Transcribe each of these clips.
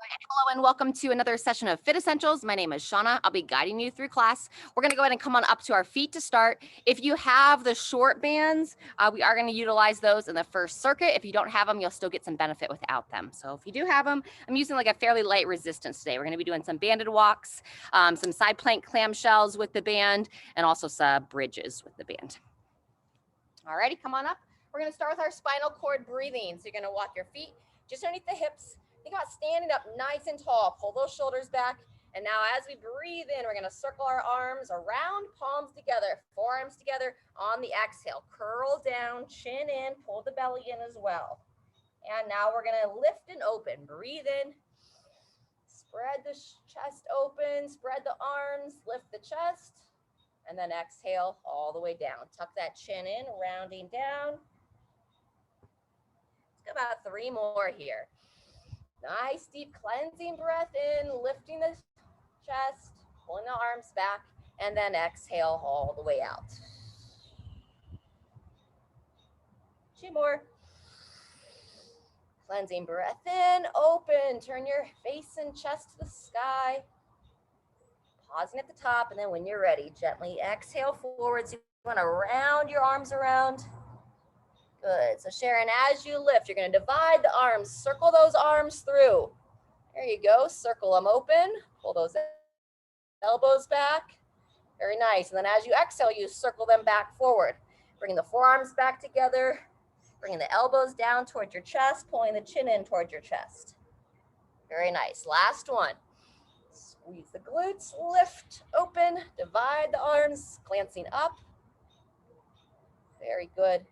Hello and welcome to another session of Fit Essentials. My name is Shauna. I'll be guiding you through class. We're going to go ahead and come on up to our feet to start. If you have the short bands, we are going to utilize those in the first circuit. If you don't have them, you'll still get some benefit without them. So if you do have them, I'm using like a fairly light resistance today. We're going to be doing some banded walks, some side plank clamshells with the band, and also some bridges with the band. Alrighty, come on up. We're going to start with our spinal cord breathing. So you're going to walk your feet just underneath the hips. Think about standing up nice and tall. Pull those shoulders back. And now as we breathe in, we're going to circle our arms around, palms together, forearms together on the exhale. Curl down, chin in, pull the belly in as well. And now we're going to lift and open. Breathe in. Spread the chest open, spread the arms, lift the chest. And then exhale all the way down. Tuck that chin in, rounding down. Let's go about 3 more here. Nice deep cleansing breath in, lifting the chest, pulling the arms back, and then exhale all the way out. 2 more. Cleansing breath in, open, turn your face and chest to the sky. Pausing at the top, and then when you're ready, gently exhale forwards. You want to round your arms around. Good. So Sharon, as you lift, you're going to divide the arms. Circle those arms through. There you go. Circle them open. Pull those elbows back. Very nice. And then as you exhale, you circle them back forward. Bringing the forearms back together. Bringing the elbows down towards your chest. Pulling the chin in towards your chest. Very nice. Last one. Squeeze the glutes. Lift, open. Divide the arms. Glancing up. Very good.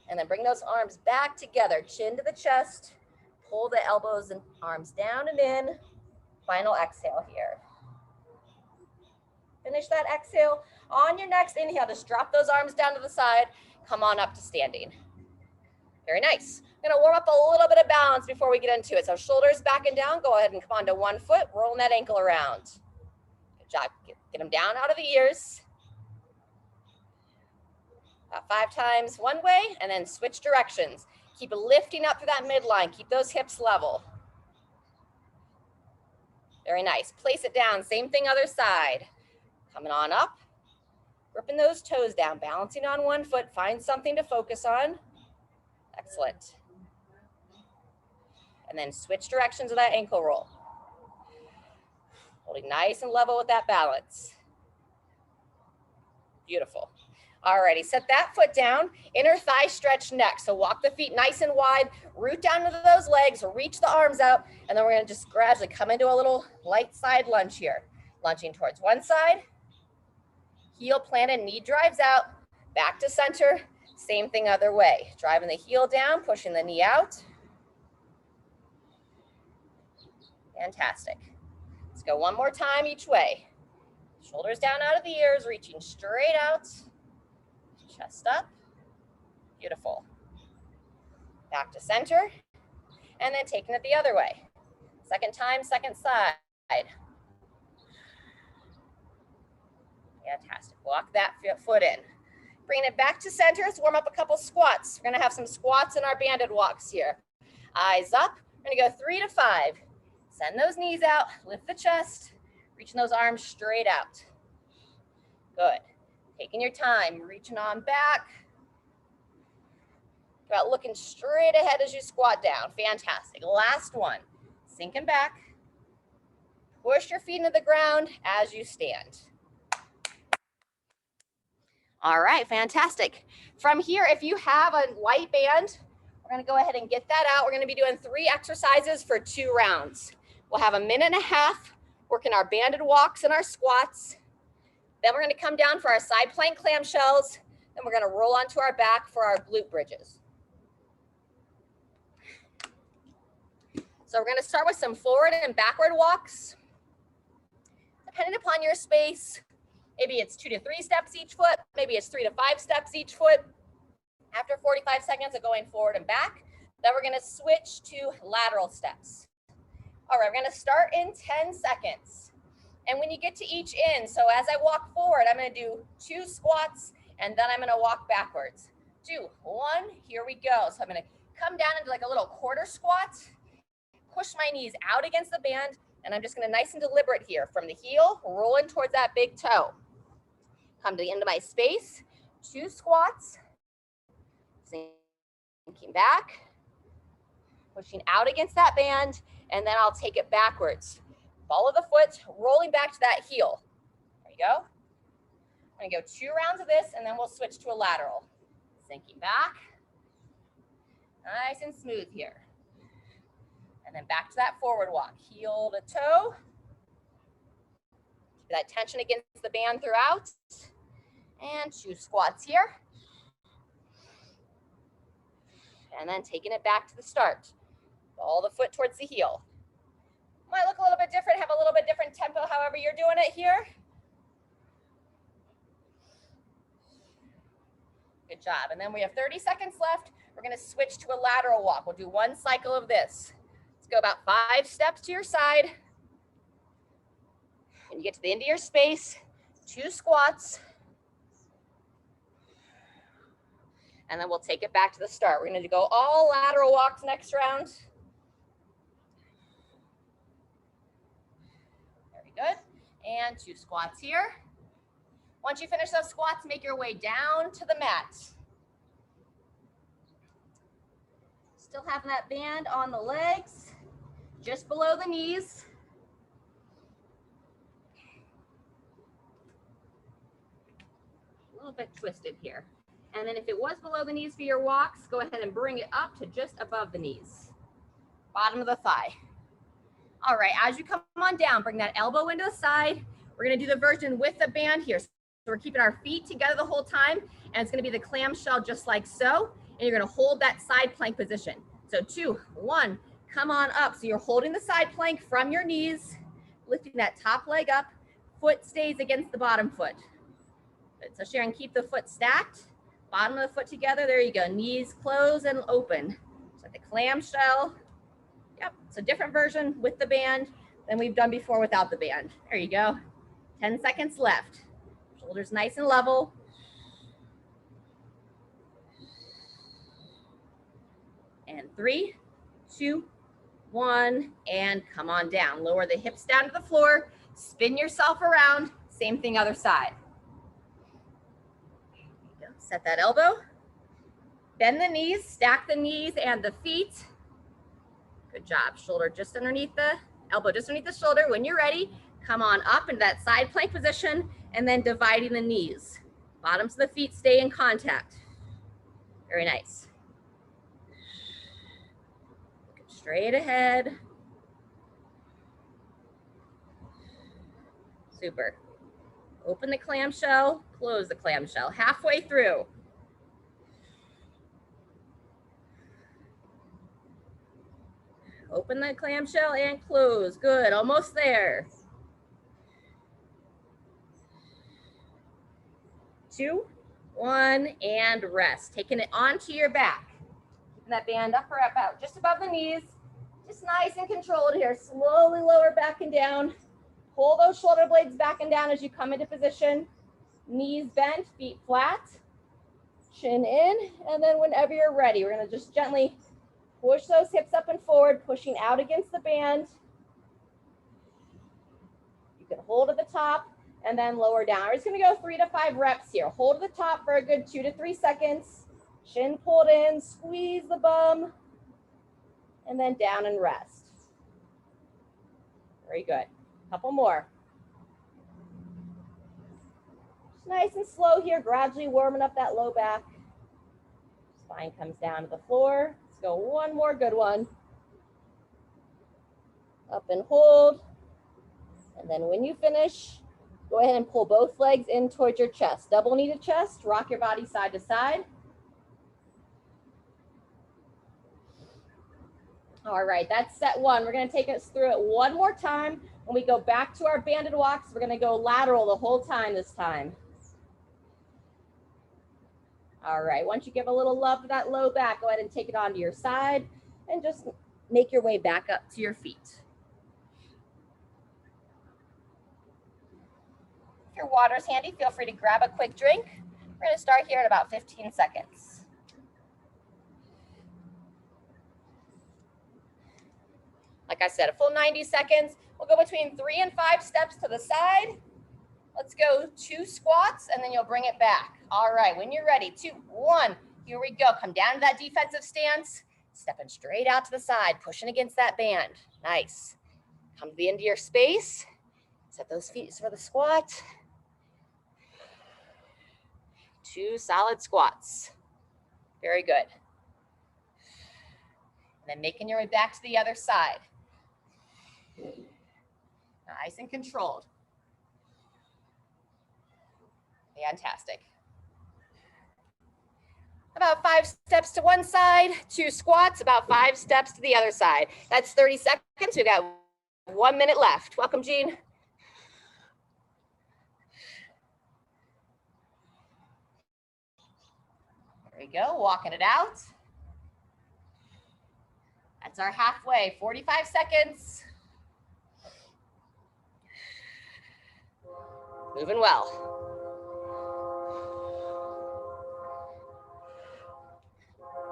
And then bring those arms back together, chin to the chest, pull the elbows and arms down and in. Final exhale here. Finish that exhale. On your next inhale, just drop those arms down to the side. Come on up to standing. Very nice. I'm gonna warm up a little bit of balance before we get into it. So shoulders back and down, go ahead and come onto 1 foot, rolling that ankle around. Good job, get them down out of the ears. About 5 times one way, and then switch directions. Keep lifting up to that midline. Keep those hips level. Very nice. Place it down. Same thing other side. Coming on up. Gripping those toes down. Balancing on 1 foot. Find something to focus on. Excellent. And then switch directions of that ankle roll. Holding nice and level with that balance. Beautiful. Alrighty, set that foot down, inner thigh stretch next. So walk the feet nice and wide, root down into those legs, reach the arms out, and then we're gonna just gradually come into a little light side lunge here. Lunging towards one side, heel planted, knee drives out, back to center, same thing other way. Driving the heel down, pushing the knee out. Fantastic. Let's go 1 more time each way. Shoulders down out of the ears, reaching straight out. Chest up. Beautiful. Back to center. And then taking it the other way. Second time, second side. Fantastic. Walk that foot in. Bring it back to center. Let's warm up a couple squats. We're going to have some squats in our banded walks here. Eyes up. We're going to go 3 to 5. Send those knees out. Lift the chest. Reaching those arms straight out. Good. Taking your time, reaching on back. About looking straight ahead as you squat down. Fantastic. Last one. Sinking back. Push your feet into the ground as you stand. All right, fantastic. From here, if you have a light band, we're gonna go ahead and get that out. We're gonna be doing 3 exercises for 2 rounds. We'll have 1.5 minutes working our banded walks and our squats. Then we're going to come down for our side plank clamshells. Then we're going to roll onto our back for our glute bridges. So we're going to start with some forward and backward walks. Depending upon your space, maybe it's 2 to 3 steps each foot. Maybe it's 3 to 5 steps each foot. After 45 seconds of going forward and back, then we're going to switch to lateral steps. All right, we're going to start in 10 seconds. And when you get to each in, so as I walk forward, I'm going to do 2 squats, and then I'm going to walk backwards. 2, 1, here we go. So I'm going to come down into like a little quarter squat, push my knees out against the band, and I'm just gonna nice and deliberate here from the heel, rolling towards that big toe. Come to the end of my space, 2 squats, sinking back, pushing out against that band, and then I'll take it backwards. Follow the foot, rolling back to that heel. There you go. I'm gonna go 2 rounds of this, and then we'll switch to a lateral. Sinking back, nice and smooth here. And then back to that forward walk, heel to toe. Keep that tension against the band throughout. And 2 squats here. And then taking it back to the start. Follow the foot towards the heel. Might look a little bit different, have a little bit different tempo, however you're doing it here. Good job. And then we have 30 seconds left. We're going to switch to a lateral walk. We'll do 1 cycle of this. Let's go about 5 steps to your side. When you get to the end of your space, 2 squats. And then we'll take it back to the start. We're going to go all lateral walks next round. Very good. And 2 squats here. Once you finish those squats, make your way down to the mat. Still having that band on the legs, just below the knees. A little bit twisted here. And then if it was below the knees for your walks, go ahead and bring it up to just above the knees. Bottom of the thigh. All right, as you come on down, bring that elbow into the side. We're gonna do the version with the band here. So we're keeping our feet together the whole time, and it's gonna be the clamshell just like so, and you're gonna hold that side plank position. So 2, 1, come on up. So you're holding the side plank from your knees, lifting that top leg up, foot stays against the bottom foot. Good. So Sharon, keep the foot stacked, bottom of the foot together, there you go, knees close and open. So the clamshell, yep, it's a different version with the band than we've done before without the band. There you go, 10 seconds left. Shoulders nice and level. And 3, 2, 1, and come on down. Lower the hips down to the floor, spin yourself around, same thing other side. Set that elbow, bend the knees, stack the knees and the feet. Good job. Shoulder just underneath the elbow, just underneath the shoulder. When you're ready, come on up into that side plank position and then dividing the knees. Bottoms of the feet stay in contact. Very nice. Straight ahead. Super. Open the clamshell, close the clamshell. Halfway through. Open the clamshell and close. Good, almost there. 2, 1, and rest. Taking it onto your back. Keeping that band up or about just above the knees. Just nice and controlled here. Slowly lower back and down. Pull those shoulder blades back and down as you come into position. Knees bent, feet flat. Chin in, and then whenever you're ready, we're gonna just gently push those hips up and forward, pushing out against the band. You can hold at the top and then lower down. We're just gonna go 3 to 5 reps here. Hold at the top for a good 2 to 3 seconds. Chin pulled in, squeeze the bum, and then down and rest. Very good. Couple more. Just nice and slow here, gradually warming up that low back. Spine comes down to the floor. Let's go one more good one. Up and hold. And then when you finish, go ahead and pull both legs in towards your chest. Double knee to chest, rock your body side to side. All right, that's set 1. We're gonna take us through it one more time. When we go back to our banded walks, we're gonna go lateral the whole time this time. All right, once you give a little love to that low back, go ahead and take it onto your side and just make your way back up to your feet. If your water's handy, feel free to grab a quick drink. We're gonna start here at about 15 seconds. Like I said, a full 90 seconds. We'll go between 3 and 5 steps to the side. Let's go 2 squats, and then you'll bring it back. All right, when you're ready, 2, 1, here we go. Come down to that defensive stance, stepping straight out to the side, pushing against that band. Nice. Come to the end of your space. Set those feet for the squat. 2 solid squats. Very good. And then making your way back to the other side. Nice and controlled. Fantastic. About 5 steps to one side, 2 squats, about 5 steps to the other side. That's 30 seconds. We've got 1 minute left. Welcome, Jean. There we go, walking it out. That's our halfway, 45 seconds. Moving well.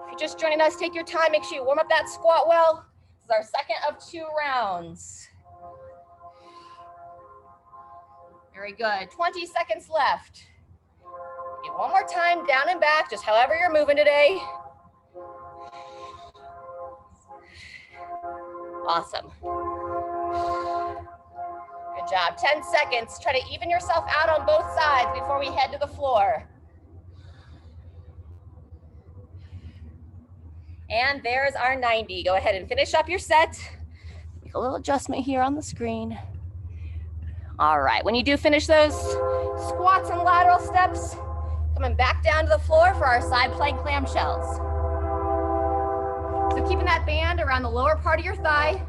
If you're just joining us, take your time, make sure you warm up that squat well. This is our second of 2 rounds. Very good, 20 seconds left. Get one more time, down and back, just however you're moving today. Awesome. Good job, 10 seconds. Try to even yourself out on both sides before we head to the floor. And there's our 90. Go ahead and finish up your set. Make a little adjustment here on the screen. All right, when you do finish those squats and lateral steps, coming back down to the floor for our side plank clamshells. So keeping that band around the lower part of your thigh,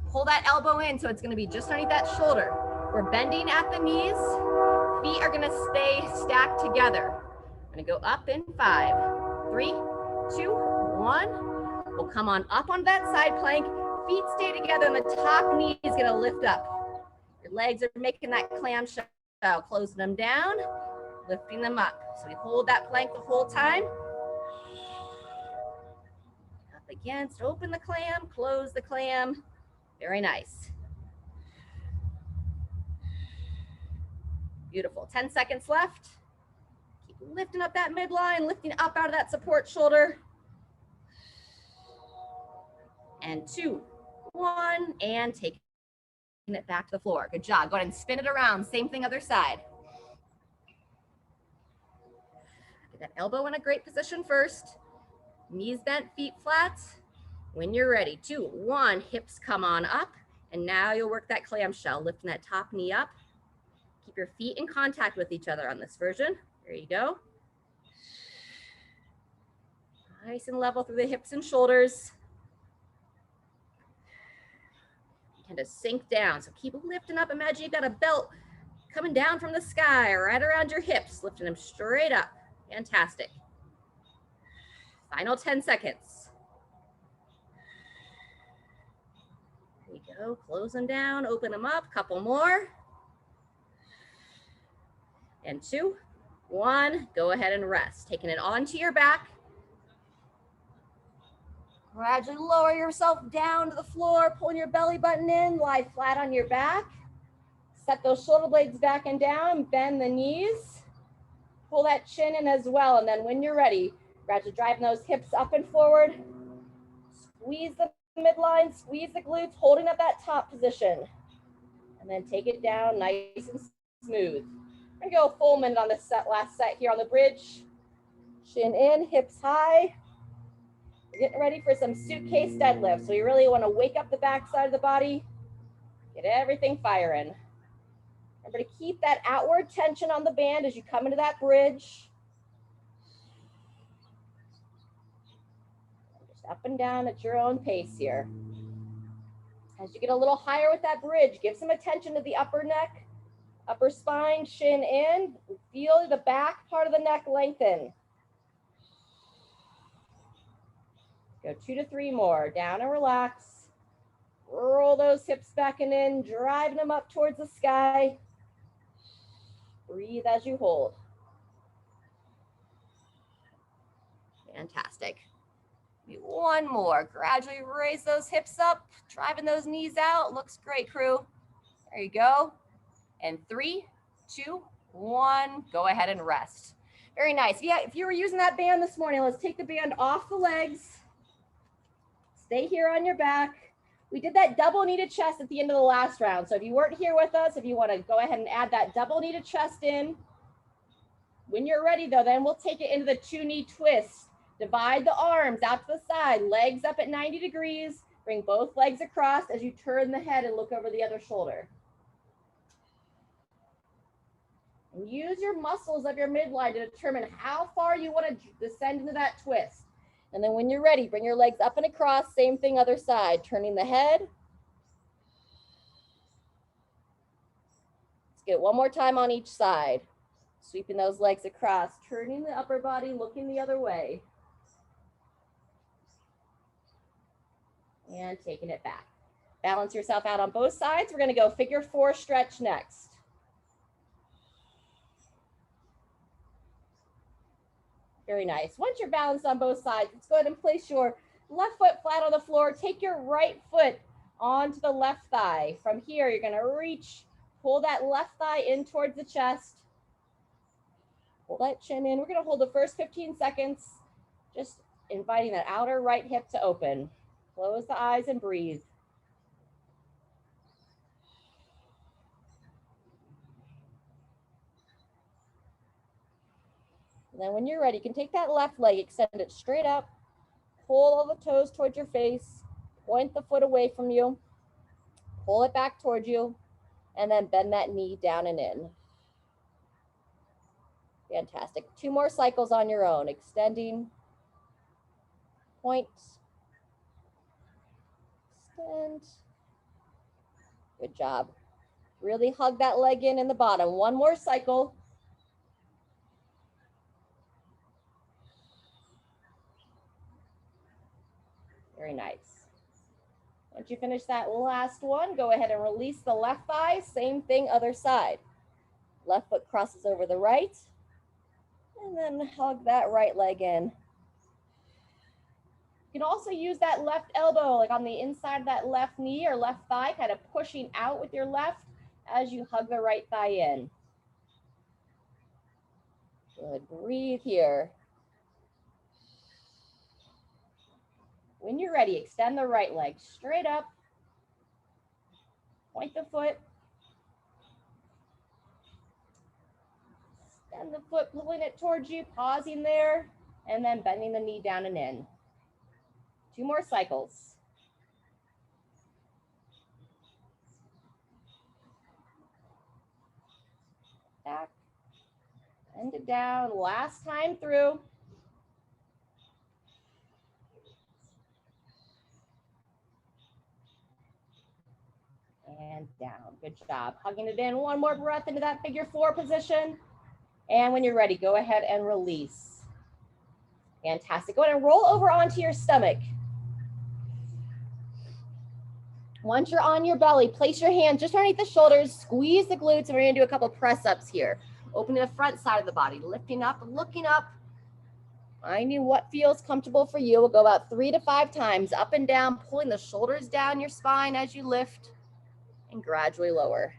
pull that elbow in so it's gonna be just underneath that shoulder. We're bending at the knees, feet are gonna stay stacked together. I'm gonna go up in 5, 3, 2, 1. We'll come on up on that side plank, feet stay together and the top knee is gonna lift up. Your legs are making that clamshell, closing them down, lifting them up. So we hold that plank the whole time. Up against, open the clam, close the clam. Very nice. Beautiful, 10 seconds left. Keep lifting up that midline, lifting up out of that support shoulder. And 2, 1, and taking it back to the floor. Good job, go ahead and spin it around. Same thing other side. Get that elbow in a great position first. Knees bent, feet flat. When you're ready, 2, 1, hips come on up. And now you'll work that clamshell, lifting that top knee up. Keep your feet in contact with each other on this version. There you go. Nice and level through the hips and shoulders. You tend to sink down, so keep lifting up. Imagine you've got a belt coming down from the sky right around your hips, lifting them straight up. Fantastic. Final 10 seconds. There you go, close them down, open them up, couple more. And 2, 1, go ahead and rest. Taking it onto your back. Gradually lower yourself down to the floor, pulling your belly button in, lie flat on your back. Set those shoulder blades back and down, bend the knees. Pull that chin in as well, and then when you're ready, gradually driving those hips up and forward. Squeeze the midline, squeeze the glutes, holding up that top position. And then take it down nice and smooth. We're gonna go a full minute on this last set here on the bridge. Chin in, hips high. We're getting ready for some suitcase deadlift. So you really wanna wake up the back side of the body, get everything firing. Remember to keep that outward tension on the band as you come into that bridge. Just up and down at your own pace here. As you get a little higher with that bridge, give some attention to the upper neck, upper spine, chin in. Feel the back part of the neck lengthen. Go 2 to 3 more. Down and relax. Roll those hips back and in, driving them up towards the sky. Breathe as you hold. Fantastic. One more. Gradually raise those hips up, driving those knees out. Looks great, crew. There you go. And 3, 2, 1. Go ahead and rest. Very nice. Yeah, if you were using that band this morning, let's take the band off the legs. Stay here on your back. We did that double knee to chest at the end of the last round. So if you weren't here with us, if you want to go ahead and add that double knee to chest in. When you're ready though, then we'll take it into the 2-knee twist. Divide the arms out to the side, legs up at 90 degrees. Bring both legs across as you turn the head and look over the other shoulder. And use your muscles of your midline to determine how far you want to descend into that twist. And then when you're ready, bring your legs up and across, same thing other side, turning the head. Let's get it one more time on each side. Sweeping those legs across, turning the upper body, looking the other way. And taking it back. Balance yourself out on both sides. We're gonna go figure 4 stretch next. Very nice. Once you're balanced on both sides, let's go ahead and place your left foot flat on the floor. Take your right foot onto the left thigh. From here, you're gonna reach, pull that left thigh in towards the chest. Pull that chin in. We're gonna hold the first 15 seconds, just inviting that outer right hip to open. Close the eyes and breathe. And then when you're ready, you can take that left leg, extend it straight up, pull all the toes towards your face, point the foot away from you, pull it back towards you, and then bend that knee down and in. Fantastic. 2 more cycles on your own. Extending, point, extend. Good job. Really hug that leg in the bottom. 1 more cycle. Very nice. Once you finish that last one, go ahead and release the left thigh. Same thing, other side. Left foot crosses over the right. And then hug that right leg in. You can also use that left elbow, like on the inside of that left knee or left thigh, kind of pushing out with your left as you hug the right thigh in. Good, breathe here. When you're ready, extend the right leg straight up. Point the foot. Extend the foot, pulling it towards you, pausing there, and then bending the knee down and in. 2 more cycles. Back, bend it down, last time through. And down, good job. Hugging it in, 1 more breath into that figure 4 position. And when you're ready, go ahead and release. Fantastic. Go ahead and roll over onto your stomach. Once you're on your belly, place your hands just underneath the shoulders, squeeze the glutes, and we're gonna do a couple press-ups here. Opening the front side of the body, lifting up, looking up, finding what feels comfortable for you. We'll go about 3 to 5 times, up and down, pulling the shoulders down your spine as you lift, and gradually lower.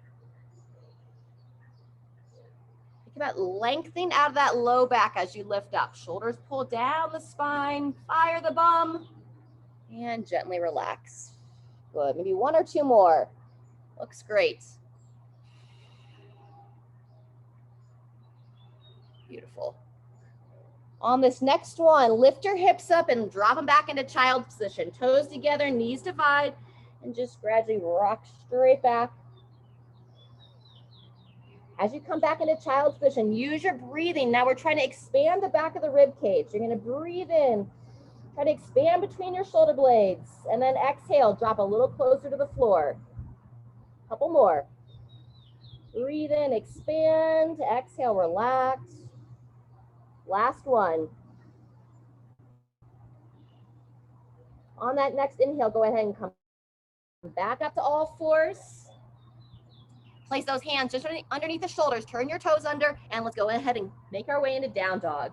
Think about lengthening out of that low back as you lift up. Shoulders pull down the spine, fire the bum, and gently relax. Good, maybe 1 or 2 more. Looks great. Beautiful. On this next one, lift your hips up and drop them back into child's position. Toes together, knees divide, and just gradually rock straight back. As you come back into child's position, use your breathing. Now we're trying to expand the back of the rib cage. You're gonna breathe in, try to expand between your shoulder blades, and then exhale, drop a little closer to the floor. Couple more. Breathe in, expand, exhale, relax. Last one. On that next inhale, go ahead and come back up to all fours. Place those hands just underneath the shoulders, turn your toes under, and let's go ahead and make our way into down dog.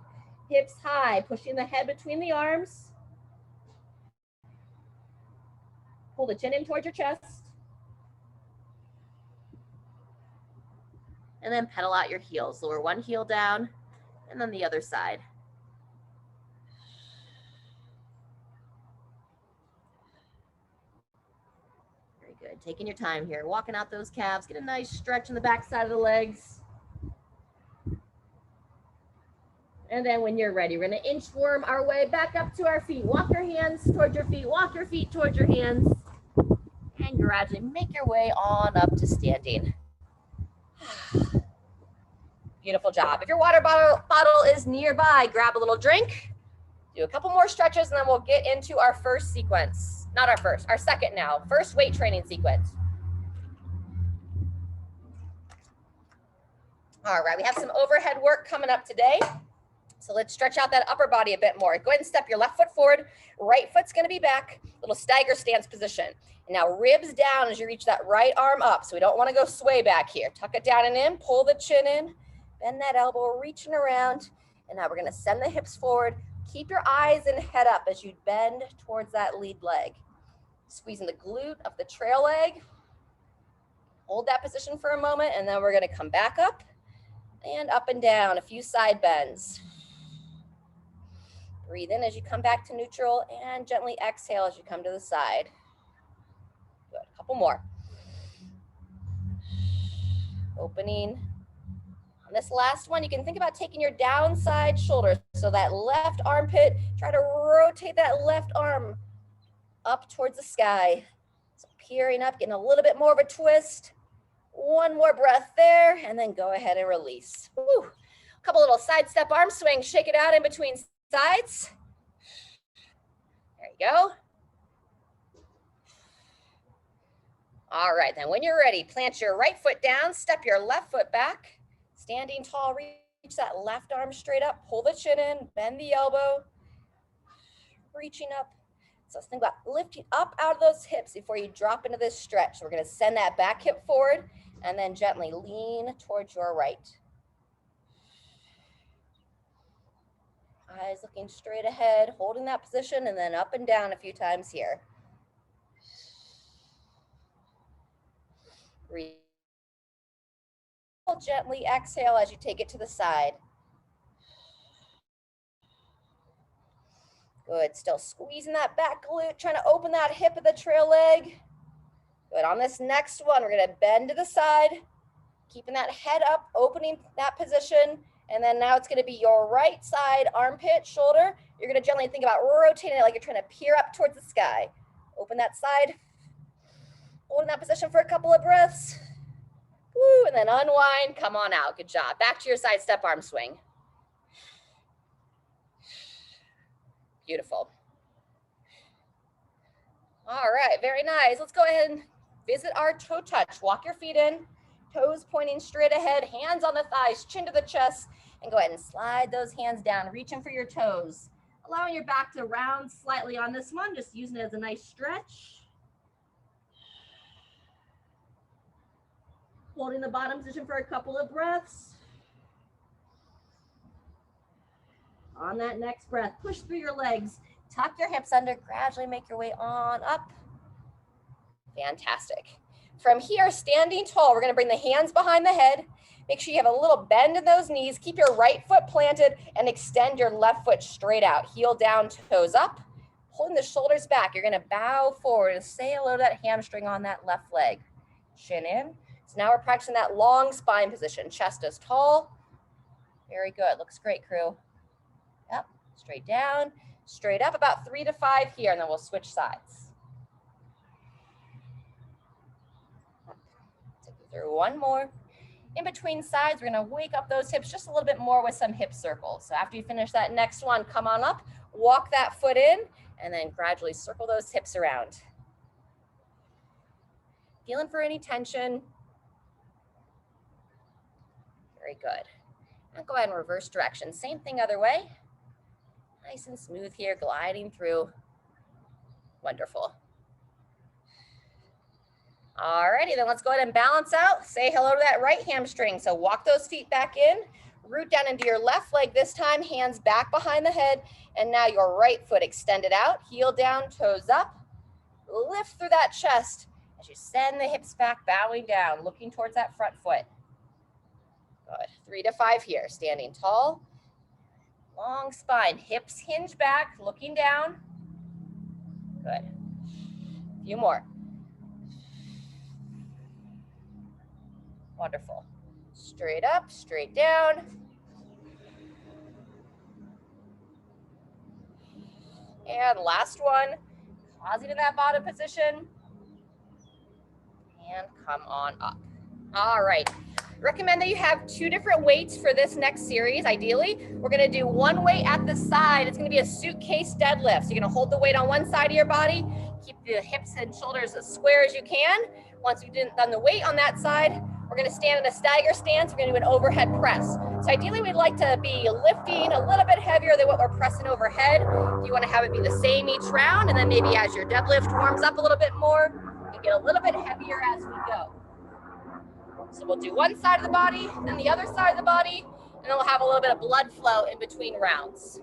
Hips high, pushing the head between the arms. Pull the chin in towards your chest. And then pedal out your heels. Lower one heel down and then the other side. Very good. Taking your time here. Walking out those calves. Get a nice stretch in the back side of the legs. And then when you're ready, we're going to inchworm our way back up to our feet. Walk your hands towards your feet. Walk your feet towards your hands. And gradually make your way on up to standing. Beautiful job. If your water bottle is nearby, grab a little drink. Do a couple more stretches, and then we'll get into our first sequence. Not our first, our second now. First weight training sequence. All right, we have some overhead work coming up today. So let's stretch out that upper body a bit more. Go ahead and step your left foot forward. Right foot's gonna be back. Little stagger stance position. And now ribs down as you reach that right arm up. So we don't wanna go sway back here. Tuck it down and in, pull the chin in, bend that elbow, reaching around. And now we're gonna send the hips forward. Keep your eyes and head up as you bend towards that lead leg. Squeezing the glute of the trail leg. Hold that position for a moment, and then we're gonna come back up and down, a few side bends. Breathe in as you come back to neutral and gently exhale as you come to the side. Good, a couple more. Opening. On this last one, you can think about taking your downside shoulder. So that left armpit, try to rotate that left arm up towards the sky. So peering up, getting a little bit more of a twist. One more breath there, and then go ahead and release. Woo. A couple little side step arm swings, shake it out in between sides. There you go. All right, then when you're ready, plant your right foot down, step your left foot back, standing tall, reach that left arm straight up, pull the chin in, bend the elbow, reaching up. So let's think about lifting up out of those hips before you drop into this stretch. So we're gonna send that back hip forward and then gently lean towards your right. Eyes looking straight ahead, holding that position, and then up and down a few times here. Breathe. Gently exhale as you take it to the side. Good, still squeezing that back glute, trying to open that hip of the trail leg. Good, on this next one, we're gonna bend to the side, keeping that head up, opening that position. And then now it's gonna be your right side armpit, shoulder. You're gonna gently think about rotating it like you're trying to peer up towards the sky. Open that side, holding that position for a couple of breaths. Woo, and then unwind, come on out, good job. Back to your side step arm swing. Beautiful. All right, very nice. Let's go ahead and visit our toe touch. Walk your feet in, toes pointing straight ahead, hands on the thighs, chin to the chest, and go ahead and slide those hands down, reaching for your toes. Allowing your back to round slightly on this one, just using it as a nice stretch. Holding the bottom position for a couple of breaths. On that next breath, push through your legs, tuck your hips under, gradually make your way on up. Fantastic. From here, standing tall, we're gonna bring the hands behind the head. Make sure you have a little bend in those knees. Keep your right foot planted and extend your left foot straight out. Heel down, toes up. Holding the shoulders back, you're gonna bow forward and say hello to that hamstring on that left leg. Chin in. So now we're practicing that long spine position. Chest is tall. Very good, looks great, crew. Yep, straight down, straight up, about 3 to 5 here, and then we'll switch sides. Take you through one more. In between sides, we're gonna wake up those hips just a little bit more with some hip circles. So after you finish that next one, come on up, walk that foot in, and then gradually circle those hips around. Feeling for any tension. Very good. Now go ahead and reverse direction. Same thing other way. Nice and smooth here, gliding through. Wonderful. Alrighty, then let's go ahead and balance out. Say hello to that right hamstring. So walk those feet back in, root down into your left leg this time, hands back behind the head, and now your right foot extended out, heel down, toes up. Lift through that chest as you send the hips back, bowing down, looking towards that front foot. Good. 3 to 5 here. Standing tall. Long spine. Hips hinge back, looking down. Good. A few more. Wonderful. Straight up, straight down. And last one. Pausing in that bottom position. And come on up. All right. Recommend that you have 2 different weights for this next series. Ideally, we're going to do one weight at the side. It's going to be a suitcase deadlift. So you're going to hold the weight on one side of your body, keep the hips and shoulders as square as you can. Once we've done the weight on that side, we're going to stand in a stagger stance. We're going to do an overhead press. So ideally, we'd like to be lifting a little bit heavier than what we're pressing overhead. If you want to have it be the same each round, and then maybe as your deadlift warms up a little bit more, you get a little bit heavier as we go. So we'll do one side of the body, then the other side of the body, and then we'll have a little bit of blood flow in between rounds.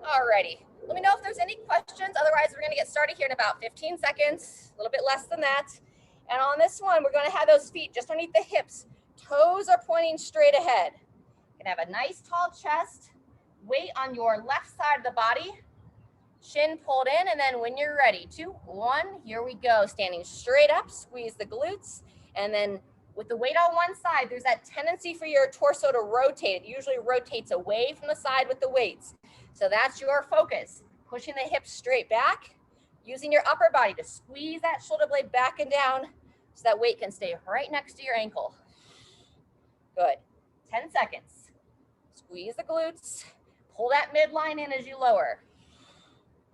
Alrighty, let me know if there's any questions. Otherwise, we're gonna get started here in about 15 seconds, a little bit less than that. And on this one, we're gonna have those feet just underneath the hips. Toes are pointing straight ahead. You're gonna have a nice tall chest, weight on your left side of the body, Shin pulled in, and then when you're ready, 2, 1, here we go. Standing straight up, squeeze the glutes, and then with the weight on one side, there's that tendency for your torso to rotate. It usually rotates away from the side with the weights. So that's your focus. Pushing the hips straight back, using your upper body to squeeze that shoulder blade back and down so that weight can stay right next to your ankle. Good. 10 seconds. Squeeze the glutes. Pull that midline in as you lower.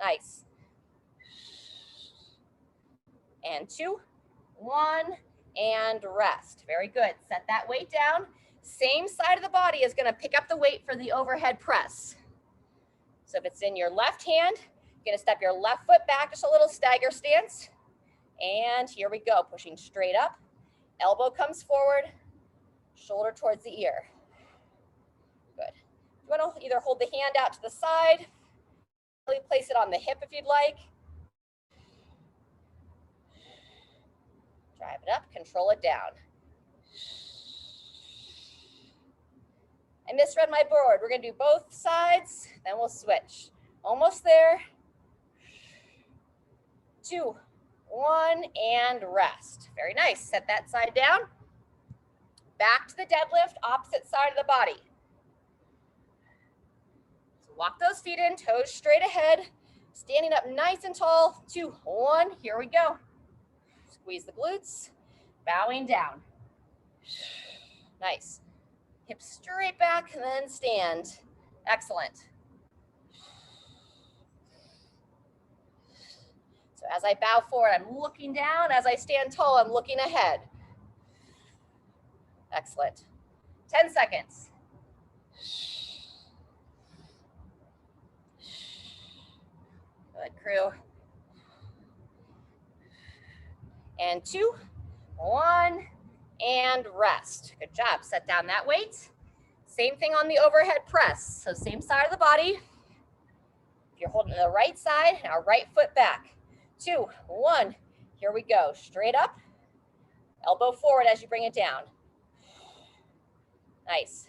Nice. And 2, 1, and rest. Very good. Set that weight down. Same side of the body is going to pick up the weight for the overhead press. So if it's in your left hand, you're going to step your left foot back, just a little stagger stance. And here we go, pushing straight up. Elbow comes forward, shoulder towards the ear. Good. You want to either hold the hand out to the side, place it on the hip if you'd like. Drive it up, control it down. I misread my board. We're going to do both sides, then we'll switch. Almost there. 2, 1, and rest. Very nice. Set that side down. Back to the deadlift, opposite side of the body. Walk those feet in, toes straight ahead, standing up nice and tall. 2, 1, here we go. Squeeze the glutes, bowing down. Nice. Hips straight back and then stand. Excellent. So as I bow forward, I'm looking down. As I stand tall, I'm looking ahead. Excellent. 10 seconds. Good, crew. And 2, 1, and rest. Good job. Set down that weight. Same thing on the overhead press. So same side of the body. If you're holding the right side, now right foot back. 2, 1, here we go. Straight up, elbow forward as you bring it down. Nice.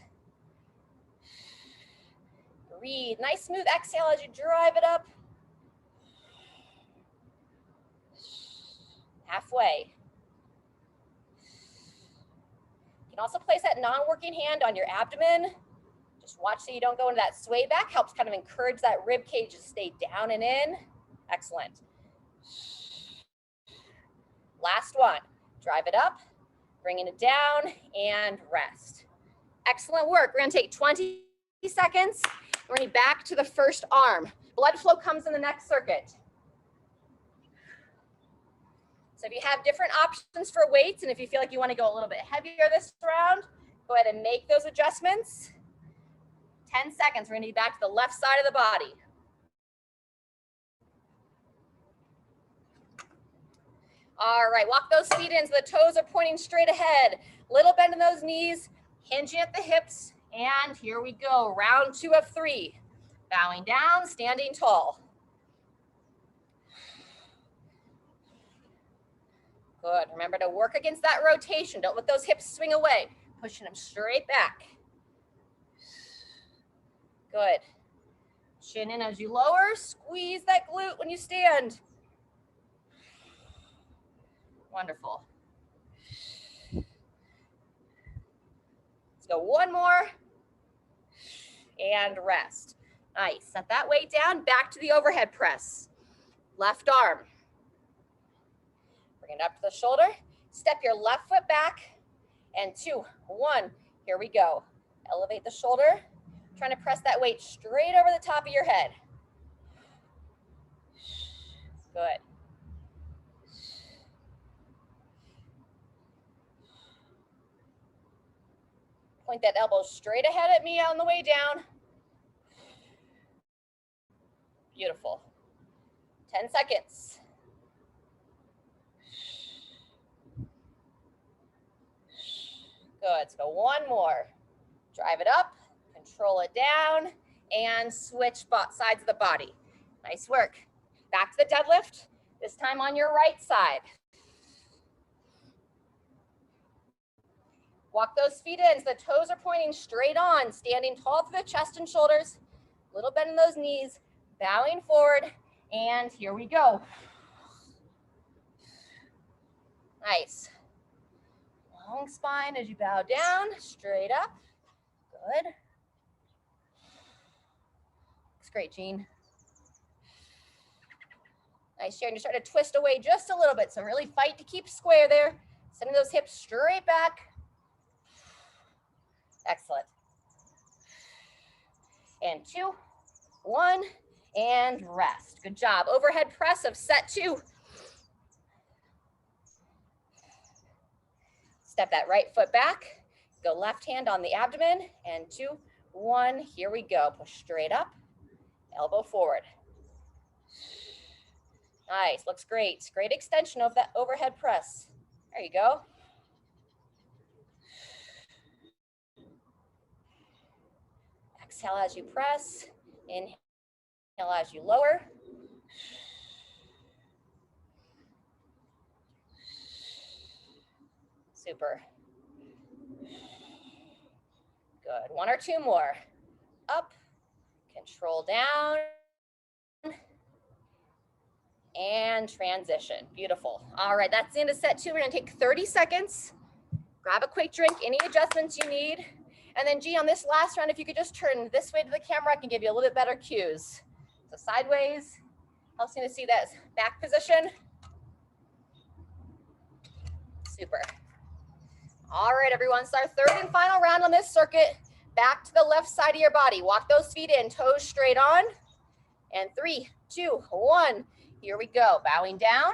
Breathe. Nice smooth exhale as you drive it up. Halfway. You can also place that non-working hand on your abdomen. Just watch so you don't go into that sway back. Helps kind of encourage that rib cage to stay down and in. Excellent. Last one. Drive it up, bringing it down, and rest. Excellent work. We're going to take 20 seconds. We're going to be back to the first arm. Blood flow comes in the next circuit. So if you have different options for weights, and if you feel like you want to go a little bit heavier this round, go ahead and make those adjustments. 10 seconds, we're going to be back to the left side of the body. All right, walk those feet in so the toes are pointing straight ahead. Little bend in those knees, hinging at the hips, and here we go. Round 2 of 3. Bowing down, standing tall. Good. Remember to work against that rotation. Don't let those hips swing away. Pushing them straight back. Good. Chin in as you lower. Squeeze that glute when you stand. Wonderful. Let's go one more. And rest. Nice. Set that weight down. Back to the overhead press. Left arm. Bring it up to the shoulder. Step your left foot back. And 2, 1. Here we go. Elevate the shoulder. Trying to press that weight straight over the top of your head. Good. Point that elbow straight ahead at me on the way down. Beautiful. 10 seconds. Good. Let's go one more. Drive it up, control it down, and switch sides of the body. Nice work. Back to the deadlift, this time on your right side. Walk those feet in so the toes are pointing straight on, standing tall through the chest and shoulders, little bend in those knees, bowing forward, and here we go. Nice. Long spine as you bow down, straight up. Good. Looks great, Jean. Nice, Sharon. You're starting to twist away just a little bit, so really fight to keep square there. Sending those hips straight back. Excellent. And 2, 1, and rest. Good job. Overhead press of set 2. Step that right foot back. Go left hand on the abdomen. And 2, 1. Here we go. Push straight up. Elbow forward. Nice. Looks great. Great extension of that overhead press. There you go. Exhale as you press. Inhale as you lower. Super. Good. 1 or 2 more. Up, control down, and transition. Beautiful. All right, that's the end of set 2. We're gonna take 30 seconds. Grab a quick drink, any adjustments you need. And then G, on this last round, if you could just turn this way to the camera, I can give you a little bit better cues. So sideways, helps me to see that back position. Super. All right, everyone, so our third and final round on this circuit. Back to the left side of your body. Walk those feet in, toes straight on. And 3, 2, 1. Here we go. Bowing down.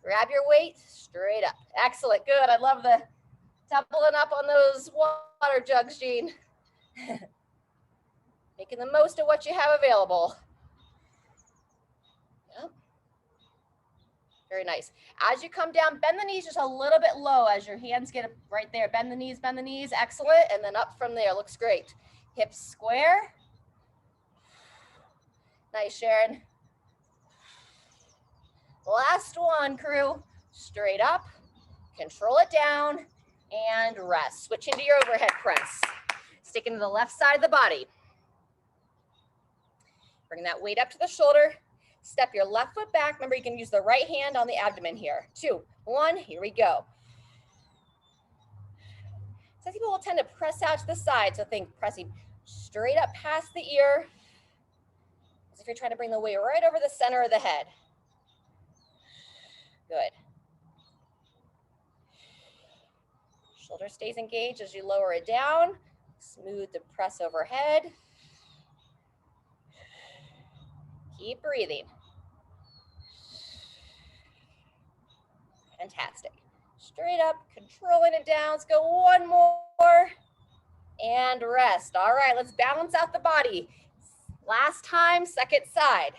Grab your weight straight up. Excellent. Good. I love the doubling up on those water jugs, Jean. Making the most of what you have available. Yep. Very nice. As you come down, bend the knees just a little bit low as your hands get right there. Bend the knees, bend the knees. Excellent. And then up from there. Looks great. Hips square. Nice, Sharon. Last one, crew. Straight up. Control it down. And rest. Switch into your overhead press. Sticking to the left side of the body. Bring that weight up to the shoulder. Step your left foot back. Remember, you can use the right hand on the abdomen here. 2, 1, here we go. Some people will tend to press out to the side, so think pressing straight up past the ear, as if you're trying to bring the weight right over the center of the head. Good. Shoulder stays engaged as you lower it down. Smooth the press overhead. Keep breathing. Fantastic. Straight up, controlling it down. Let's go one more. And rest. All right, let's balance out the body. Last time, second side.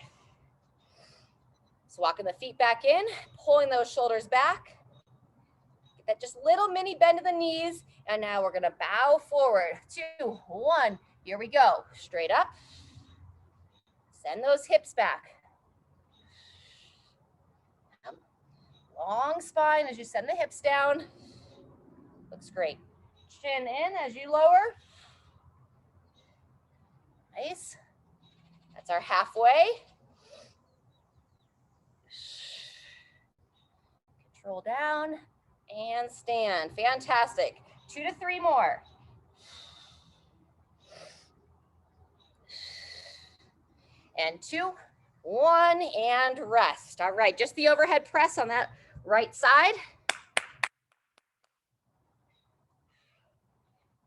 So walking the feet back in, pulling those shoulders back. Get that just little mini bend in the knees. And now we're gonna bow forward. 2, 1, here we go. Straight up. Send those hips back. long spine as you send the hips down. Looks great. Chin in as you lower. Nice. That's our halfway. Control down and stand. Fantastic. 2 to 3 more. And 2, 1, and rest. All right, just the overhead press on that right side.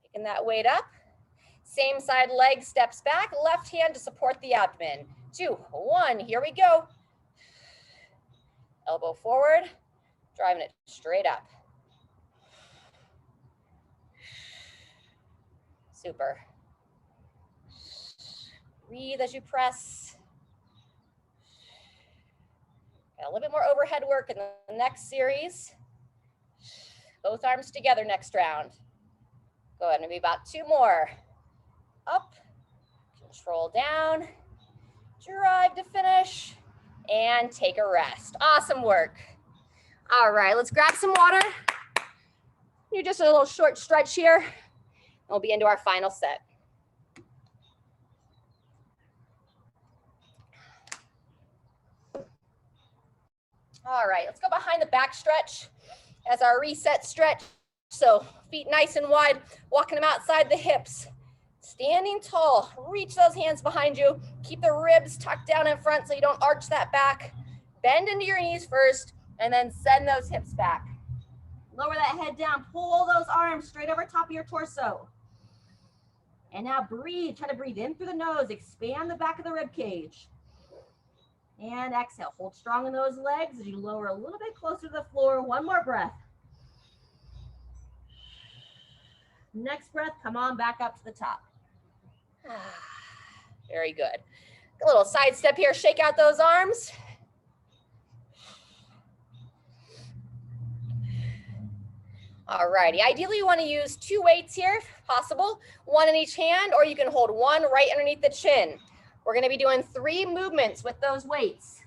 Picking that weight up. Same side leg steps back, left hand to support the abdomen. 2, 1, here we go. Elbow forward, driving it straight up. Super. Breathe as you press. Got a little bit more overhead work in the next series. Both arms together next round. Go ahead, maybe about 2 more. Up, control down, drive to finish, and take a rest. Awesome work. All right, let's grab some water. Do just a little short stretch here, and we'll be into our final set. All right, let's go behind the back stretch as our reset stretch. So feet nice and wide, walking them outside the hips. Standing tall, reach those hands behind you. Keep the ribs tucked down in front so you don't arch that back. Bend into your knees first, and then send those hips back. Lower that head down, pull those arms straight over top of your torso. And now breathe, try to breathe in through the nose, expand the back of the rib cage. And exhale, hold strong in those legs as you lower a little bit closer to the floor. One more breath. Next breath, come on back up to the top. Very good. A little side step here, shake out those arms. All righty, ideally you want to use 2 weights here, if possible, 1 in each hand, or you can hold 1 right underneath the chin. We're going to be doing 3 movements with those weights.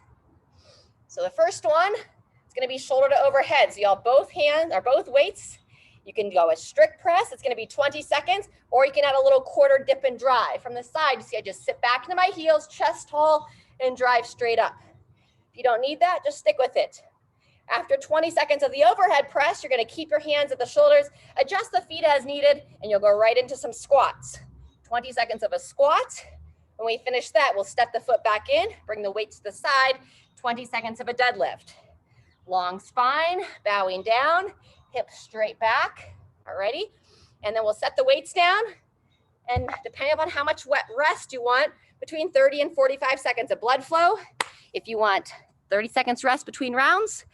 So the first one is going to be shoulder to overhead. So y'all both hands or both weights. You can go a strict press. It's going to be 20 seconds, or you can add a little quarter dip and drive. From the side, you see I just sit back into my heels, chest tall, and drive straight up. If you don't need that, just stick with it. After 20 seconds of the overhead press, you're going to keep your hands at the shoulders, adjust the feet as needed, and you'll go right into some squats. 20 seconds of a squat. When we finish that, we'll step the foot back in, bring the weight to the side, 20 seconds of a deadlift. Long spine, bowing down, hips straight back, alrighty? And then we'll set the weights down, and depending upon how much wet rest you want, between 30 and 45 seconds of blood flow. If you want 30 seconds rest between rounds,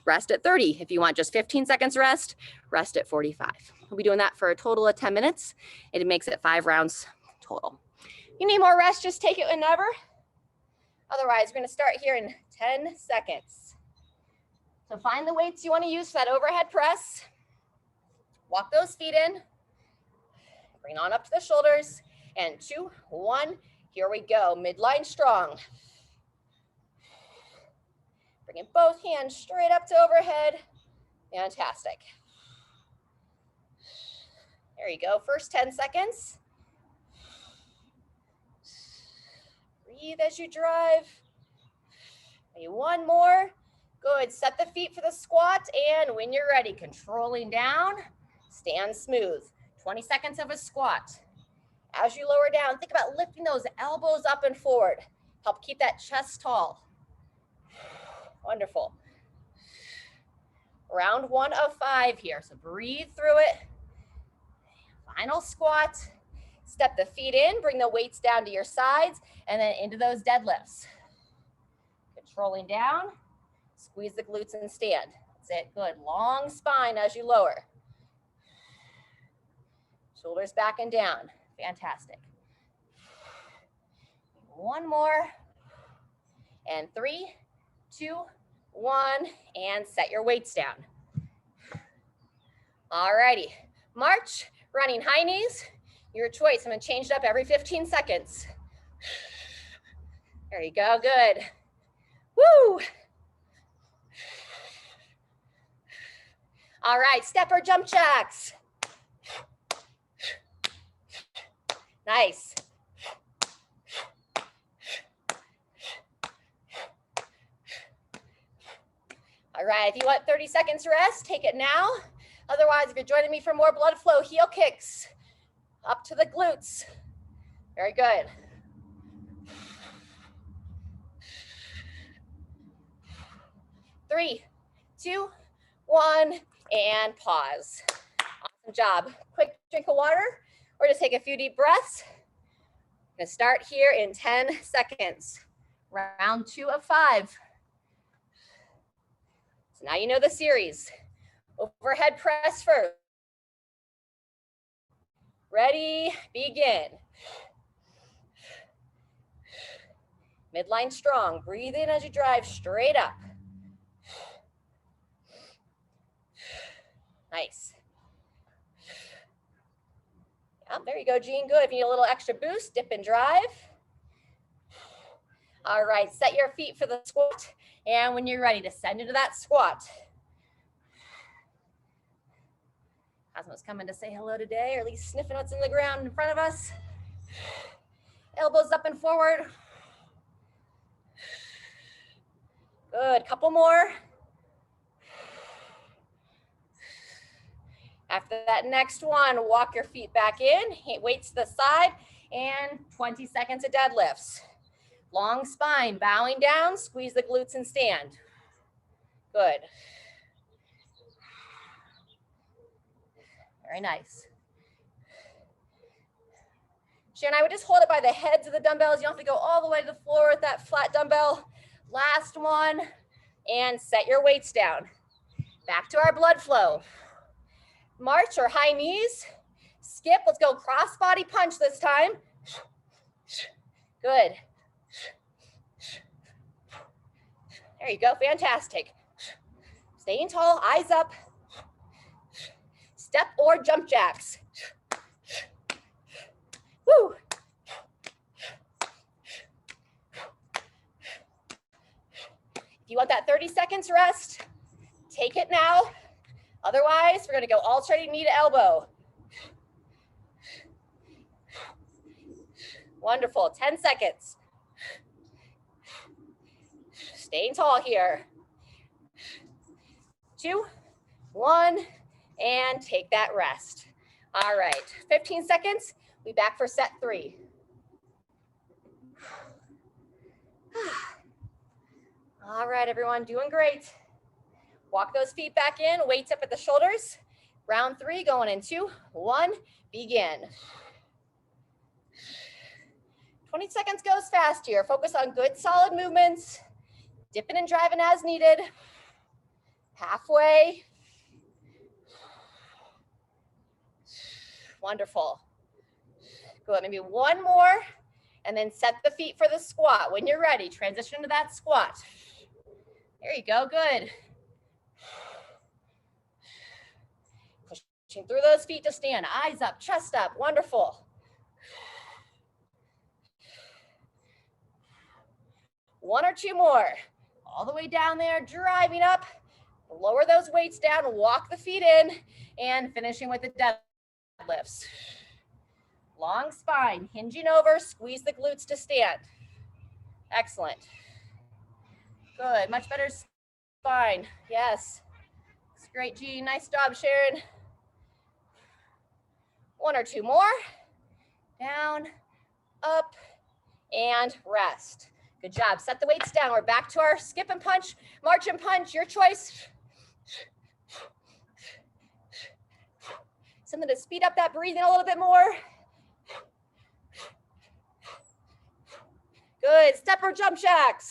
rest at 30. If you want just 15 seconds rest, rest at 45. We'll be doing that for a total of 10 minutes. It makes it 5 rounds total. If you need more rest, just take it whenever. Otherwise, we're going to start here in 10 seconds. So find the weights you want to use for that overhead press. Walk those feet in. Bring on up to the shoulders. And 2, 1, here we go. Midline strong. Bringing both hands straight up to overhead. Fantastic. There you go. First 10 seconds. Breathe as you drive. Maybe 1 more. Good. Set the feet for the squat, and when you're ready, controlling down, stand smooth. 20 seconds of a squat. As you lower down, think about lifting those elbows up and forward. Help keep that chest tall. Wonderful. Round 1 of 5 here, so breathe through it. Final squat. Step the feet in, bring the weights down to your sides, and then into those deadlifts. Controlling down. Squeeze the glutes and stand. That's it. Good. Long spine as you lower. Shoulders back and down. Fantastic. 1 more. And 3, 2, 1. And set your weights down. All righty. March, running high knees. Your choice. I'm going to change it up every 15 seconds. There you go. Good. Woo! All right, step or jump jacks. Nice. All right, if you want 30 seconds rest, take it now. Otherwise, if you're joining me for more blood flow, heel kicks up to the glutes. Very good. Three, two, one, and pause. Awesome job. Quick drink of water, or just take a few deep breaths. I'm gonna start here in 10 seconds. Round 2 of 5. So now you know the series. Overhead press first. Ready, begin. Midline strong. Breathe in as you drive straight up. Nice. Yep, there you go, Jean. Good. If you need a little extra boost, dip and drive. All right, set your feet for the squat. And when you're ready, descend into that squat. Cosmo's coming to say hello today, or at least sniffing what's in the ground in front of us. Elbows up and forward. Good, couple more. After that next one, walk your feet back in, weights to the side, and 20 seconds of deadlifts. Long spine, bowing down, squeeze the glutes and stand. Good. Very nice. Sharon, I would just hold it by the heads of the dumbbells. You don't have to go all the way to the floor with that flat dumbbell. Last one, and set your weights down. Back to our blood flow. March or high knees. Skip, let's go cross body punch this time. Good. There you go, fantastic. Staying tall, eyes up. Step or jump jacks. Woo. If you want that 30 seconds rest, take it now. Otherwise, we're gonna go alternating knee to elbow. Wonderful, 10 seconds. Staying tall here. 2, 1, and take that rest. All right, 15 seconds. We'll be back for set 3. All right, everyone, doing great. Walk those feet back in, weights up at the shoulders. Round 3, going in 2, 1, begin. 20 seconds goes fast here. Focus on good, solid movements. Dipping and driving as needed. Halfway. Wonderful. Good, maybe one more, and then set the feet for the squat. When you're ready, transition to that squat. There you go, good. Pushing through those feet to stand, eyes up, chest up, wonderful. One or two more, all the way down there, driving up, lower those weights down, walk the feet in, and finishing with the deadlifts. Long spine, hinging over, squeeze the glutes to stand. Excellent. Good, much better spine, yes. It's great, Jean, nice job, Sharon. One or two more, down, up, and rest. Good job, set the weights down. We're back to our skip and punch, march and punch, your choice. Something to speed up that breathing a little bit more. Good, step or jump jacks.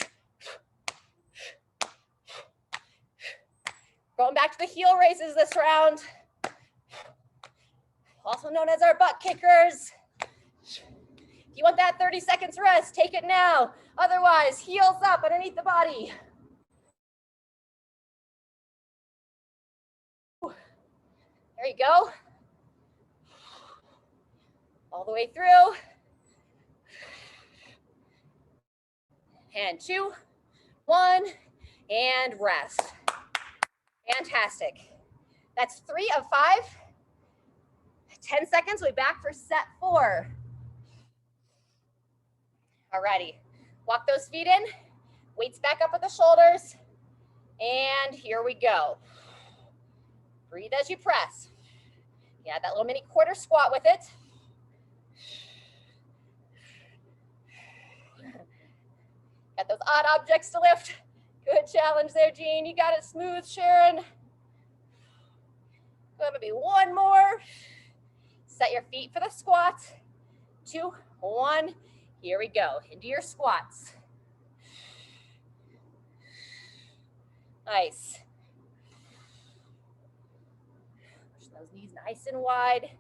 Going back to the heel raises this round. Also known as our butt kickers. If you want that 30 seconds rest, take it now. Otherwise, heels up underneath the body. There you go. All the way through. And 2, 1, and rest. Fantastic. That's 3 of 5. 10 seconds, we'll be back for set 4. Alrighty, walk those feet in, weights back up with the shoulders, and here we go. Breathe as you press. Yeah, that little mini quarter squat with it. Got those odd objects to lift. Good challenge there, Jean. You got it smooth, Sharon. Good, maybe one more. Set your feet for the squat. 2, 1. Here we go. Into your squats. Nice. Push those knees nice and wide.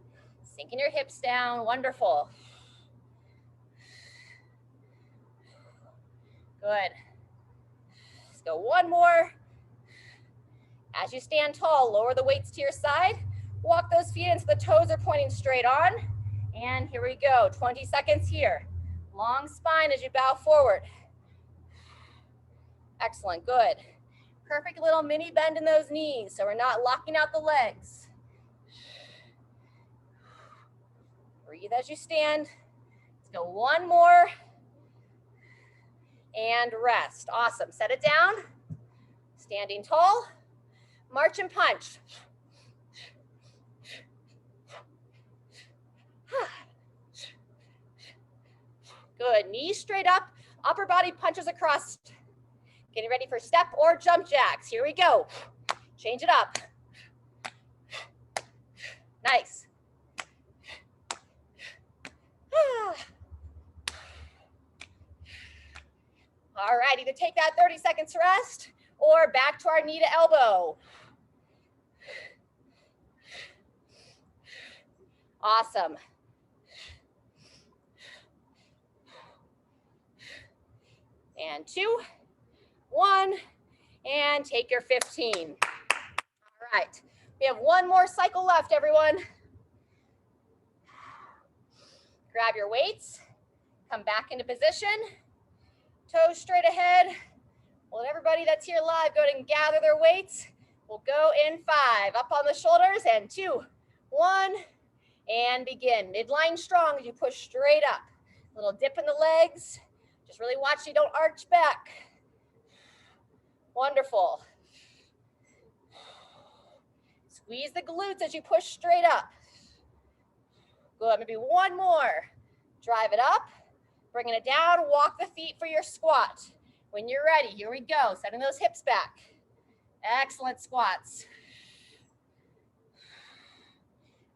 Sinking your hips down. Wonderful. Good. Let's go one more. As you stand tall, lower the weights to your side. Walk those feet in so the toes are pointing straight on. And here we go, 20 seconds here. Long spine as you bow forward. Excellent, good. Perfect little mini bend in those knees so we're not locking out the legs. Breathe as you stand. Let's go one more. And rest. Awesome. Set it down. Standing tall. March and punch. Good. Knees straight up. Upper body punches across. Getting ready for step or jump jacks. Here we go. Change it up. Nice. All right, either take that 30 seconds to rest or back to our knee to elbow. Awesome. And 2, 1, and take your 15. All right, we have one more cycle left, everyone. Grab your weights, come back into position, toes straight ahead. Well, everybody that's here live, go ahead and gather their weights. We'll go in 5, up on the shoulders, and 2, 1, and begin. Midline strong as you push straight up. Little dip in the legs. Just really watch so you don't arch back. Wonderful. Squeeze the glutes as you push straight up. Good, maybe one more. Drive it up, bringing it down, walk the feet for your squat. When you're ready, here we go, setting those hips back. Excellent squats.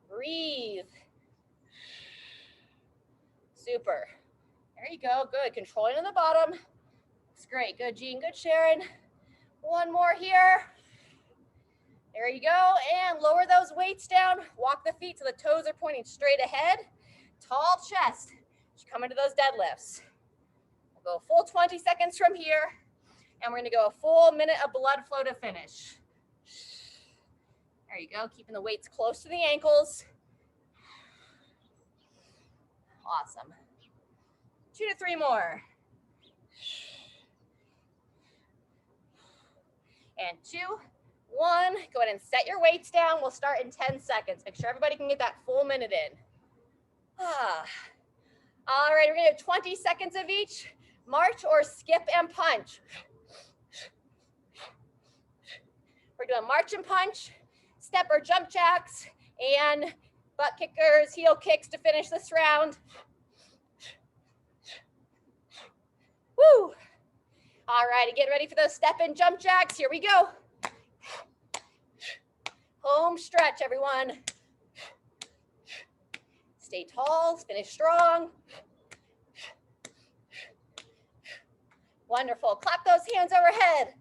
Breathe. Super. There you go, good. Controlling in the bottom. Looks great, good Jean, good Sharon. One more here. There you go, and lower those weights down. Walk the feet so the toes are pointing straight ahead. Tall chest. As you come into those deadlifts. We'll go a full 20 seconds from here, and we're gonna go a full minute of blood flow to finish. There you go, keeping the weights close to the ankles. Awesome. 2 to 3 more. And 2, 1, go ahead and set your weights down. We'll start in 10 seconds. Make sure everybody can get that full minute in. All right, we're gonna do 20 seconds of each. March or skip and punch. We're doing march and punch, step or jump jacks, and butt kickers, heel kicks to finish this round. Woo! All righty, get ready for those step and jump jacks. Here we go. Home stretch, everyone. Stay tall, finish strong. Wonderful. Clap those hands overhead.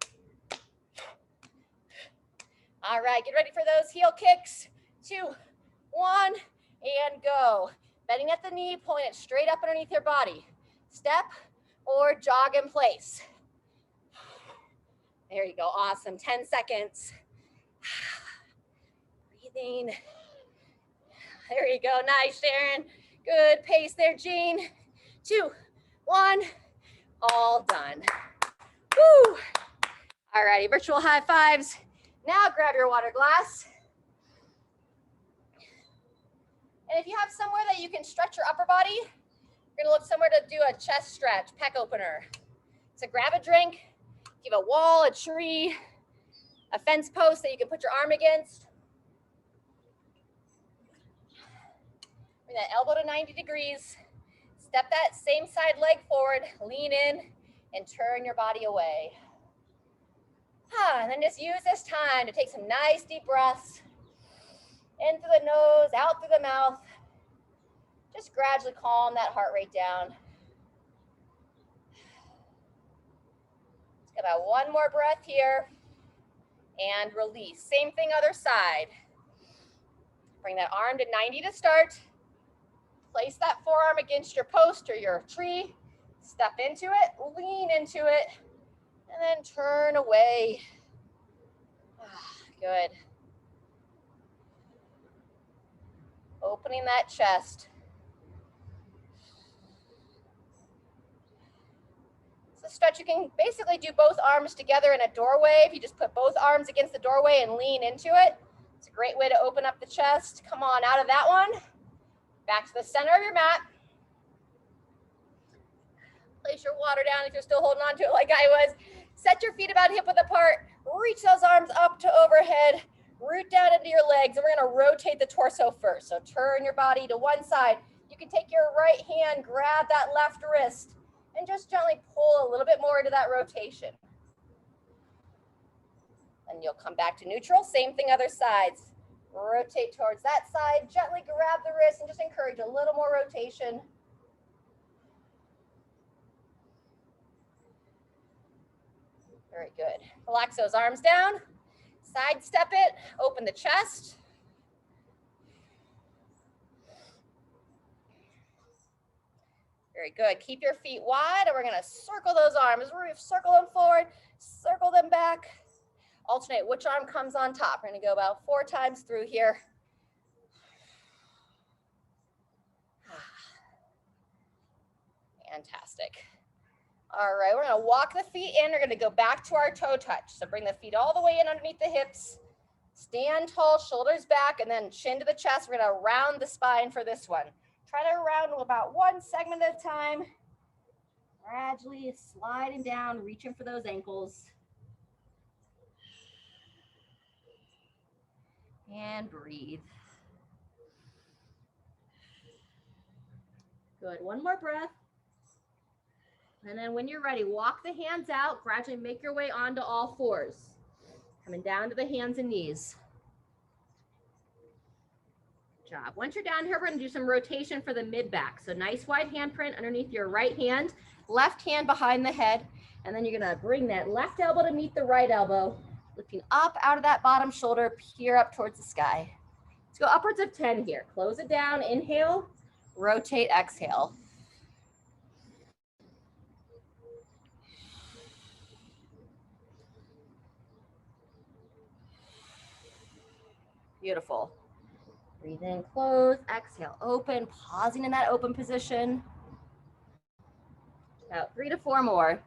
All right, get ready for those heel kicks. 2, 1, and go. Bending at the knee, pulling it straight up underneath your body. Step or jog in place. There you go, awesome, 10 seconds. Breathing. There you go, nice, Sharon. Good pace there, Jean. 2, 1, all done. Woo! All righty, virtual high fives. Now grab your water glass. And if you have somewhere that you can stretch your upper body, you're gonna look somewhere to do a chest stretch, pec opener. So grab a drink, give a wall, a tree, a fence post that you can put your arm against. Bring that elbow to 90 degrees. Step that same side leg forward, lean in, and turn your body away. And then just use this time to take some nice deep breaths. In through the nose, out through the mouth. Just gradually calm that heart rate down. Let's get about one more breath here. And release. Same thing, other side. Bring that arm to 90 to start. Place that forearm against your post or your tree. Step into it, lean into it, and then turn away. Good. Opening that chest. It's a stretch. You can basically do both arms together in a doorway. If you just put both arms against the doorway and lean into it, it's a great way to open up the chest. Come on out of that one. Back to the center of your mat. Place your water down if you're still holding on to it like I was. Set your feet about hip width apart. Reach those arms up to overhead. Root down into your legs, and we're gonna rotate the torso first. So turn your body to one side. You can take your right hand, grab that left wrist, and just gently pull a little bit more into that rotation. And you'll come back to neutral. Same thing, other sides. Rotate towards that side, gently grab the wrist, and just encourage a little more rotation. Very good. Relax those arms down. Side step it, open the chest. Very good. Keep your feet wide, and we're gonna circle those arms. Circle them forward, circle them back. Alternate which arm comes on top. We're gonna go about 4 times through here. Fantastic. All right, we're gonna walk the feet in. We're gonna go back to our toe touch. So bring the feet all the way in underneath the hips. Stand tall, shoulders back, and then chin to the chest. We're gonna round the spine for this one. Try to round about 1 segment at a time. Gradually sliding down, reaching for those ankles. And breathe. Good, one more breath. And then when you're ready, walk the hands out, gradually make your way onto all 4s. Coming down to the hands and knees. Good job. Once you're down here, we're gonna do some rotation for the mid back. So nice wide handprint underneath your right hand, left hand behind the head. And then you're gonna bring that left elbow to meet the right elbow, lifting up out of that bottom shoulder, peer up towards the sky. Let's go upwards of 10 here. Close it down, inhale, rotate, exhale. Beautiful. Breathe in, close, exhale, open, pausing in that open position. About 3 to 4 more.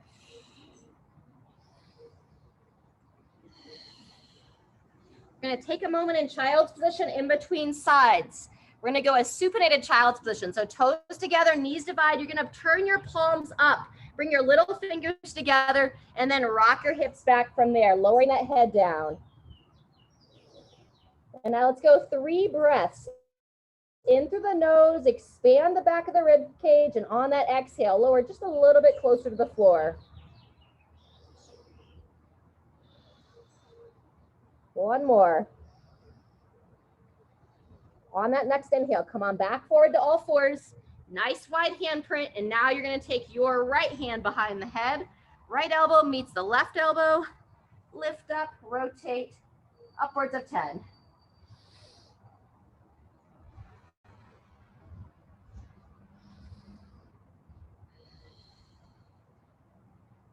We're gonna take a moment in child's position in between sides. We're gonna go a supinated child's position. So toes together, knees divide. You're gonna turn your palms up. Bring your little fingers together and then rock your hips back from there, lowering that head down. And now let's go 3 breaths. In through the nose, expand the back of the rib cage, and on that exhale, lower just a little bit closer to the floor. 1 more. On that next inhale, come on back forward to all 4s. Nice wide handprint, and now you're gonna take your right hand behind the head. Right elbow meets the left elbow. Lift up, rotate, upwards of 10.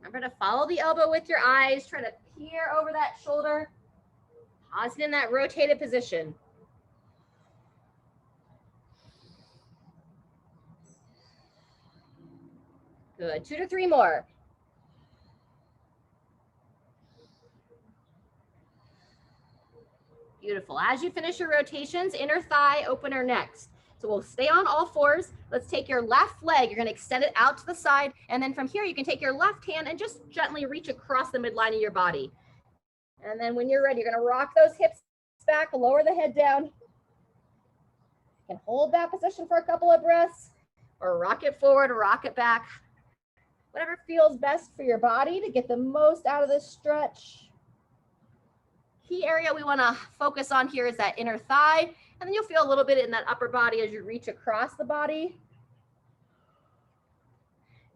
Remember to follow the elbow with your eyes. Try to peer over that shoulder. Pausing in that rotated position. Good, 2 to 3 more. Beautiful. As you finish your rotations, inner thigh opener next. So we'll stay on all fours. Let's take your left leg. You're going to extend it out to the side. And then from here, you can take your left hand and just gently reach across the midline of your body. And then when you're ready, you're going to rock those hips back, lower the head down. You can hold that position for a couple of breaths or rock it forward, rock it back. Whatever feels best for your body to get the most out of this stretch. Key area we want to focus on here is that inner thigh. And then you'll feel a little bit in that upper body as you reach across the body.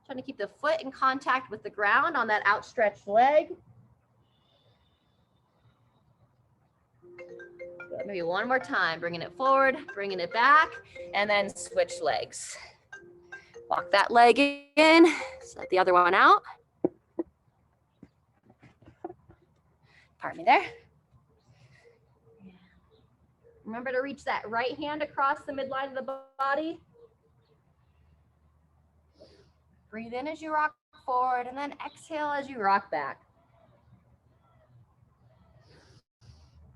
Trying to keep the foot in contact with the ground on that outstretched leg. Good. Maybe one more time, bringing it forward, bringing it back, and then switch legs. Walk that leg in, set the other one out. Pardon me there. Remember to reach that right hand across the midline of the body. Breathe in as you rock forward and then exhale as you rock back.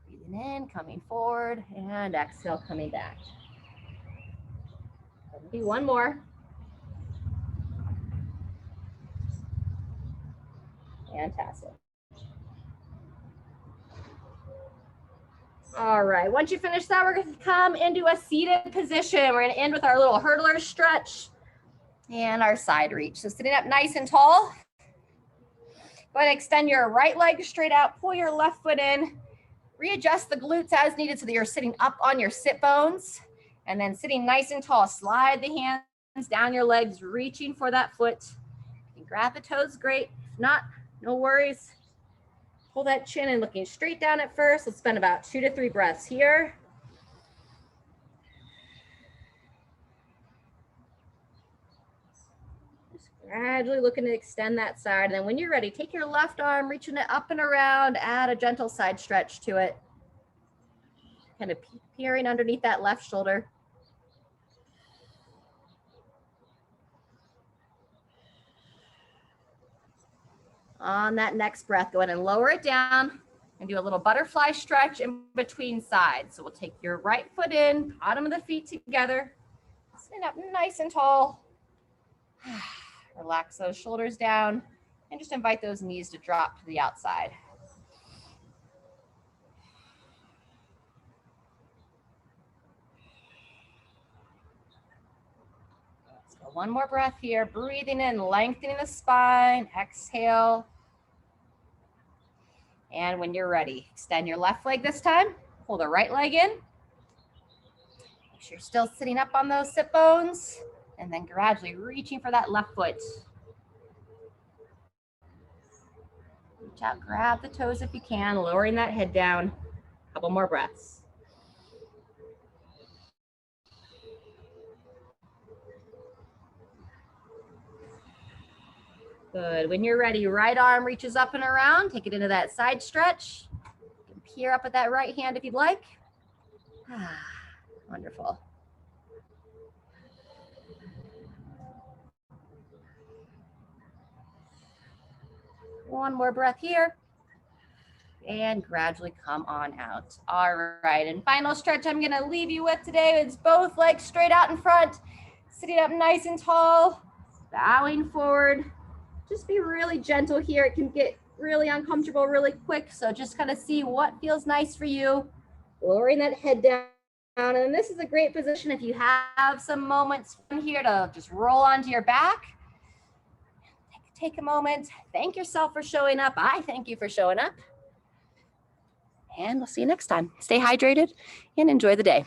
Breathing in, coming forward, and exhale, coming back. Do one more. Fantastic. All right, once you finish that, we're going to come into a seated position. We're going to end with our little hurdler stretch and our side reach. So sitting up nice and tall. Go ahead and extend your right leg straight out, pull your left foot in, readjust the glutes as needed so that you're sitting up on your sit bones, and then sitting nice and tall, slide the hands down your legs, reaching for that foot. You can grab the toes, great. If not, no worries. Pull that chin and looking straight down at first. Let's spend about 2 to 3 breaths here. Just gradually looking to extend that side. And then when you're ready, take your left arm, reaching it up and around, add a gentle side stretch to it. Kind of peering underneath that left shoulder. On that next breath, go ahead and lower it down and do a little butterfly stretch in between sides. So we'll take your right foot in, bottom of the feet together, sitting up nice and tall. Relax those shoulders down and just invite those knees to drop to the outside. Let's go one more breath here, breathing in, lengthening the spine, exhale. And when you're ready, extend your left leg this time, pull the right leg in. Make sure you're still sitting up on those sit bones, and then gradually reaching for that left foot. Reach out, grab the toes if you can, lowering that head down. A couple more breaths. Good. When you're ready, right arm reaches up and around. Take it into that side stretch. You can peer up at that right hand if you'd like. Wonderful. One more breath here. And gradually come on out. All right. And final stretch I'm going to leave you with today is both legs straight out in front. Sitting up nice and tall. Bowing forward. Just be really gentle here. It can get really uncomfortable really quick. So just kind of see what feels nice for you. Lowering that head down. And this is a great position if you have some moments from here to just roll onto your back. Take a moment. Thank yourself for showing up. I thank you for showing up. And we'll see you next time. Stay hydrated and enjoy the day.